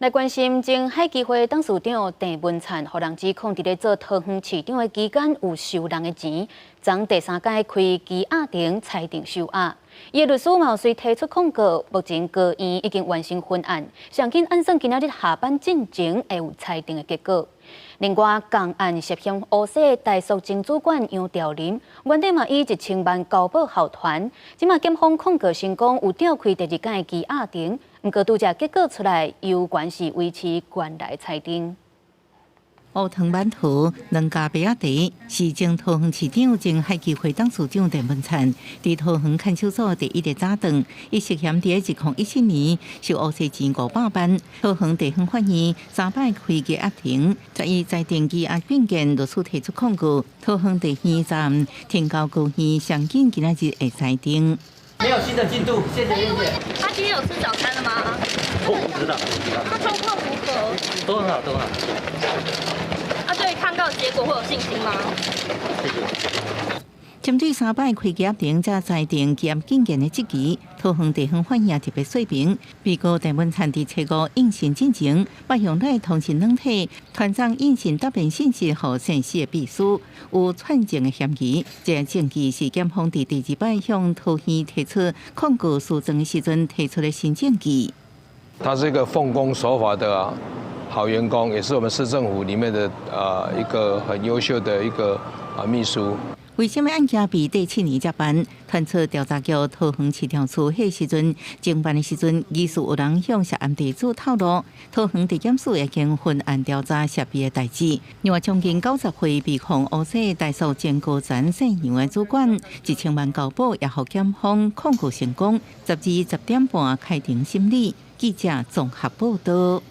来关心前海基会董事长郑文灿，被人指控伫咧做桃园市长的期间有收人的钱，昨第三届开羁押庭裁定收押。伊的律师嘛虽提出控告，目前高院已经完成分案，上紧按算今仔日下班进前会有裁定的结果。另外，共案涉嫌污洗大肃前主管杨兆林，原底嘛以1000万交保候团，即嘛检方控告成功有召开第二届羁押庭，不过拄则结果出来，有关是维持原来裁定。乌藤版图两家白鸭茶是前桃园市长前海基会董事长郑文灿，伫桃园看守所第一日早顿，伊涉嫌伫2017年收污洗钱500万。桃园地方法院3摆开羁押庭，在伊裁定羁押案件，律师提出控告。桃园地院站天高高院上紧今仔日会裁定。没有新的进度，谢谢谢谢。他今天有吃早餐了吗？我不知道。他状况如何？都很好，都很好。对抗告结果会有信心吗？谢谢。针对3摆开羁押庭才裁定羁押禁见的这期，桃园地方法院特别说明，被告郑文灿伫初5应讯进前，把用来通讯软体传送应讯答辩信息予县市的秘书，有串证的嫌疑。这证据是检方伫第2摆向桃园提出控告诉证的时阵提出的新证据。他是一个奉公守法的好员工，也是我们市政府里面的一个很优秀的一个秘书。为什么案件比第7年才办？传出调查局桃园市调处迄时阵侦办的时阵，疑似有人向涉案地主透露，桃园地检署已经分案调查涉弊的代志。另外，将近90岁被控污洗大肃前高层姓杨的主管，1000万交保也予检方控告成功。12、10点半开庭审理。记者综合报道。